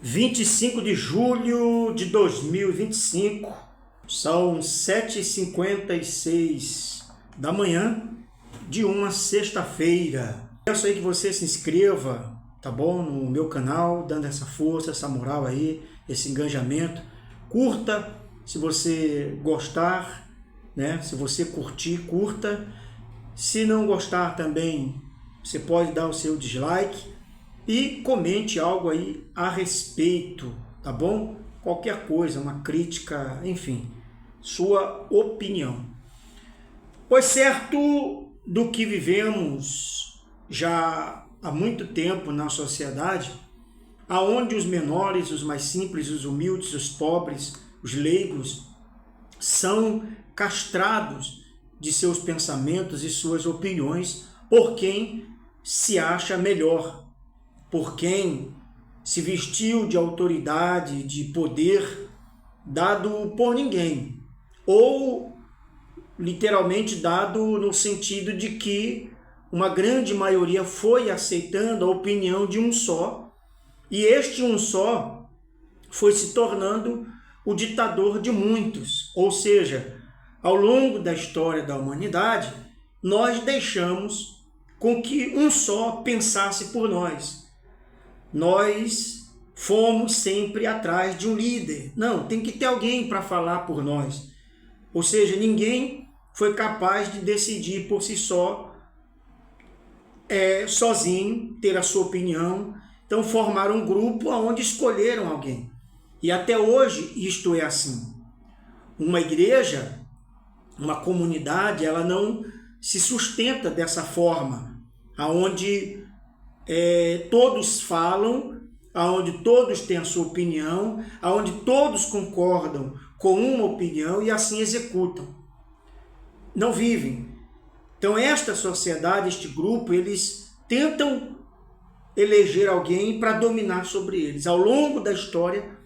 25 de julho de 2025, são 7h56 da manhã de uma sexta-feira. Peço aí que você se inscreva, tá bom, no meu canal, dando essa força, essa moral aí, esse engajamento. Curta se você gostar, né? Se você curtir, curta. Se não gostar também, você pode dar o seu dislike. E comente algo aí a respeito, tá bom? Qualquer coisa, uma crítica, enfim, sua opinião. Pois certo do que vivemos já há muito tempo na sociedade, aonde os menores, os mais simples, os humildes, os pobres, os leigos, são castrados de seus pensamentos e suas opiniões por quem se acha melhor, por quem se vestiu de autoridade, de poder dado por ninguém, ou literalmente dado no sentido de que uma grande maioria foi aceitando a opinião de um só, e este um só foi se tornando o ditador de muitos. Ou seja, ao longo da história da humanidade, nós deixamos com que um só pensasse por nós. Nós fomos sempre atrás de um líder. Não, tem que ter alguém para falar por nós. Ou seja, ninguém foi capaz de decidir por si só, sozinho, ter a sua opinião. Então formaram um grupo onde escolheram alguém. E até hoje isto é assim. Uma igreja, uma comunidade, ela não se sustenta dessa forma, aonde todos falam, aonde todos têm a sua opinião, aonde todos concordam com uma opinião e assim executam. Não vivem. Então esta sociedade, este grupo, eles tentam eleger alguém para dominar sobre eles. Ao longo da história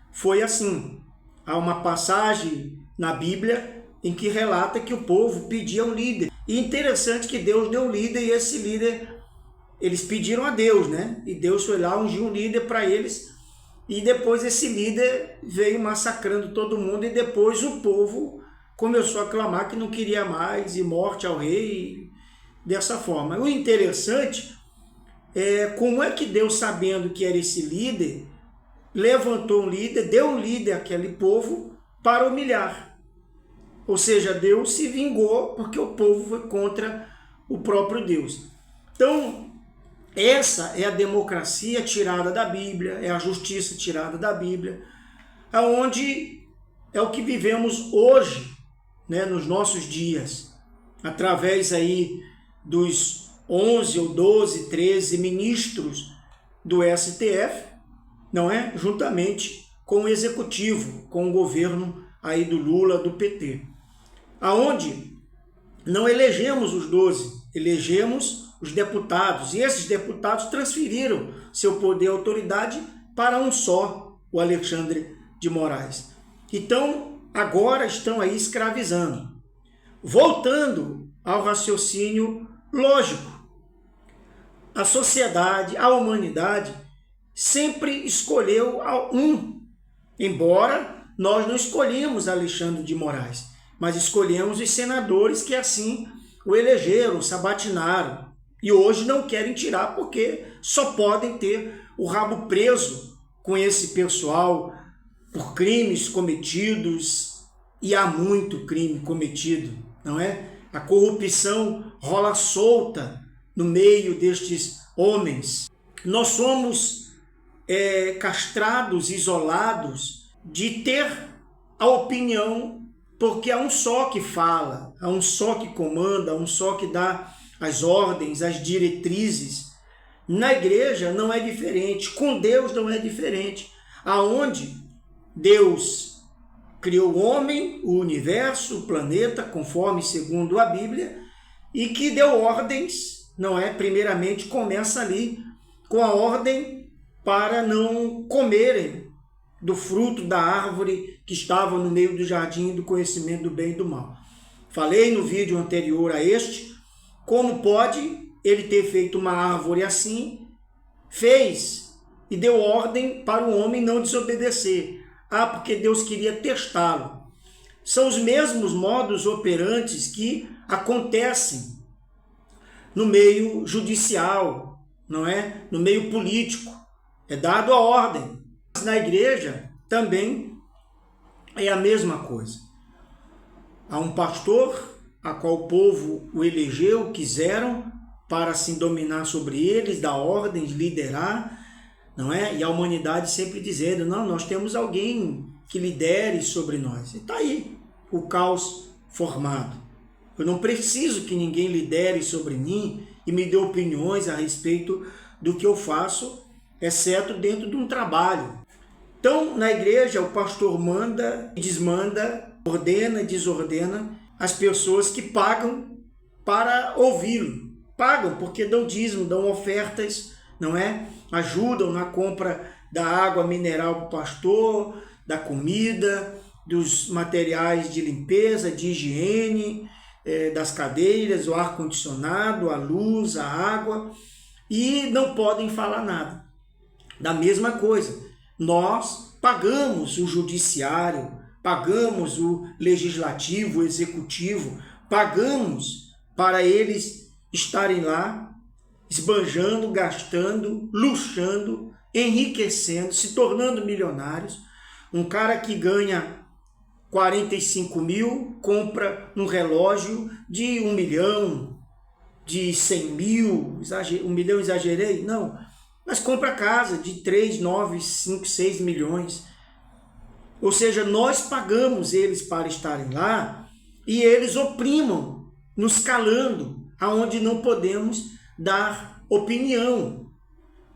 foi assim. Há uma passagem na Bíblia em que relata que o povo pedia um líder. E interessante que Deus deu um líder e esse líder, eles pediram a Deus, né? E Deus foi lá, ungiu um líder para eles. E depois esse líder veio massacrando todo mundo. E depois o povo começou a clamar que não queria mais. E morte ao rei. Dessa forma. O interessante é como é que Deus, sabendo que era esse líder, levantou um líder, deu um líder àquele povo para humilhar. Ou seja, Deus se vingou porque o povo foi contra o próprio Deus. Então, essa é a democracia tirada da Bíblia, é a justiça tirada da Bíblia, aonde é o que vivemos hoje, né, nos nossos dias, através aí dos 11 ou 12, 13 ministros do STF, não é? Juntamente com o executivo, com o governo aí do Lula, do PT, aonde não elegemos os 12, elegemos os deputados, e esses deputados transferiram seu poder e autoridade para um só, o Alexandre de Moraes. Então, agora estão aí escravizando. Voltando ao raciocínio lógico, a sociedade, a humanidade, sempre escolheu um, embora nós não escolhemos Alexandre de Moraes, mas escolhemos os senadores que assim o elegeram, sabatinaram. E hoje não querem tirar porque só podem ter o rabo preso com esse pessoal por crimes cometidos, e há muito crime cometido, não é? A corrupção rola solta no meio destes homens. Nós somos castrados, isolados de ter a opinião, porque há um só que fala, há um só que comanda, há um só que dá as ordens, as diretrizes. Na igreja não é diferente, com Deus não é diferente. Aonde Deus criou o homem, o universo, o planeta, conforme segundo a Bíblia, e que deu ordens, não é? Primeiramente começa ali com a ordem para não comerem do fruto da árvore que estava no meio do jardim do conhecimento do bem e do mal. Falei no vídeo anterior a este, como pode ele ter feito uma árvore assim, fez e deu ordem para o homem não desobedecer. Ah, porque Deus queria testá-lo. São os mesmos modus operantes que acontecem no meio judicial, não é? No meio político. É dado a ordem. Na igreja também é a mesma coisa. Há um pastor a qual o povo o elegeu, quiseram, para assim dominar sobre eles, dar ordens, liderar, não é? E a humanidade sempre dizendo, não, nós temos alguém que lidere sobre nós. E está aí o caos formado. Eu não preciso que ninguém lidere sobre mim e me dê opiniões a respeito do que eu faço, exceto dentro de um trabalho. Então, na igreja, o pastor manda, desmanda, ordena e desordena as pessoas que pagam para ouvi-lo. Pagam porque dão dízimo, dão ofertas, não é? Ajudam na compra da água mineral para o pastor, da comida, dos materiais de limpeza, de higiene, das cadeiras, o ar-condicionado, a luz, a água, e não podem falar nada. Da mesma coisa, nós pagamos o judiciário, pagamos o legislativo, o executivo, pagamos para eles estarem lá, esbanjando, gastando, luxando, enriquecendo, se tornando milionários. Um cara que ganha 45 mil, compra um relógio de 1 milhão, de 100 mil, 1 milhão exagerei? Não, mas compra casa de 3, 9, 5, 6 milhões. Ou seja, nós pagamos eles para estarem lá e eles oprimam, nos calando, aonde não podemos dar opinião,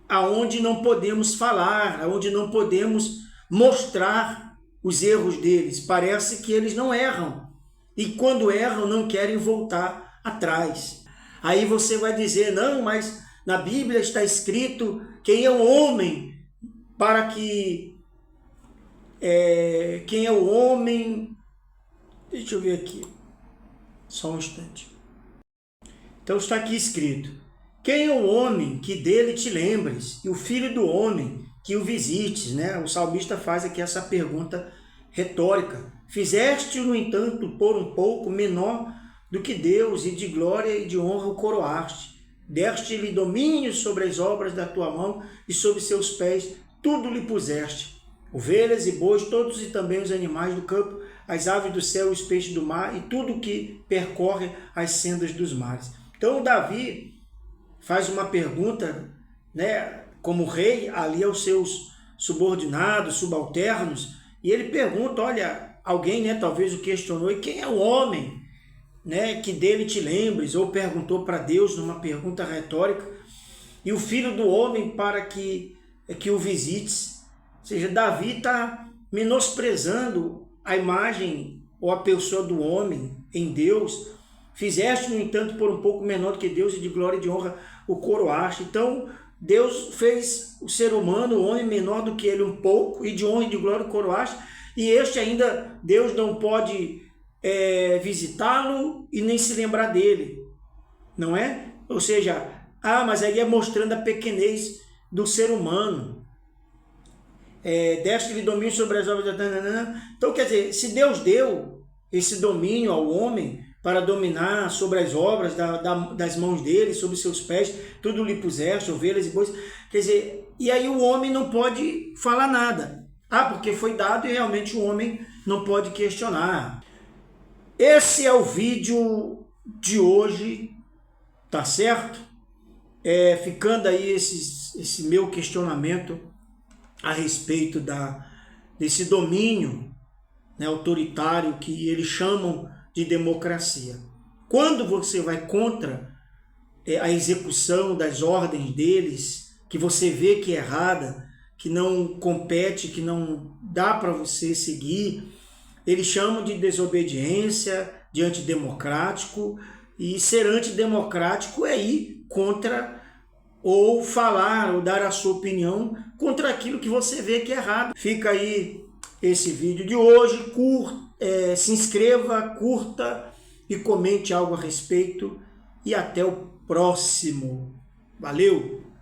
aonde não podemos falar, aonde não podemos mostrar os erros deles. Parece que eles não erram e quando erram não querem voltar atrás. Aí você vai dizer, não, mas na Bíblia está escrito quem é o homem para que... quem é o homem... Deixa eu ver aqui, só um instante. Então está aqui escrito, quem é o homem que dele te lembres, e o filho do homem que o visites, né? O salmista faz aqui essa pergunta retórica. Fizeste-o, no entanto, por um pouco menor do que Deus, e de glória e de honra o coroaste. Deste-lhe domínio sobre as obras da tua mão, e sobre seus pés tudo lhe puseste. Ovelhas e bois, todos e também os animais do campo, as aves do céu, os peixes do mar, e tudo que percorre as sendas dos mares. Então Davi faz uma pergunta, né, como rei, ali aos seus subordinados, subalternos, e ele pergunta, olha, alguém, né, talvez o questionou, e quem é o homem, né, que dele te lembres? Ou perguntou para Deus numa pergunta retórica, e o filho do homem para que o visites. Ou seja, Davi está menosprezando a imagem ou a pessoa do homem em Deus. Fizeste, no entanto, por um pouco menor do que Deus, e de glória e de honra o coroaste. Então, Deus fez o ser humano, o homem, menor do que ele um pouco, e de honra e de glória o coroaste, e este ainda, Deus não pode visitá-lo e nem se lembrar dele, não é? Ou seja, mas aí é mostrando a pequenez do ser humano. Deste-lhe domínio sobre as obras da... Então, quer dizer, se Deus deu esse domínio ao homem para dominar sobre as obras das mãos dele, sobre seus pés, tudo lhe puseste, ovelhas e bois, quer dizer, e aí o homem não pode falar nada. Porque foi dado e realmente o homem não pode questionar. Esse é o vídeo de hoje, tá certo? Ficando aí esse meu questionamento a respeito desse domínio, né, autoritário que eles chamam de democracia. Quando você vai contra a execução das ordens deles, que você vê que é errada, que não compete, que não dá para você seguir, eles chamam de desobediência, de antidemocrático, e ser antidemocrático é ir contra, ou falar, ou dar a sua opinião contra aquilo que você vê que é errado. Fica aí esse vídeo de hoje, se inscreva, curta e comente algo a respeito, e até o próximo. Valeu!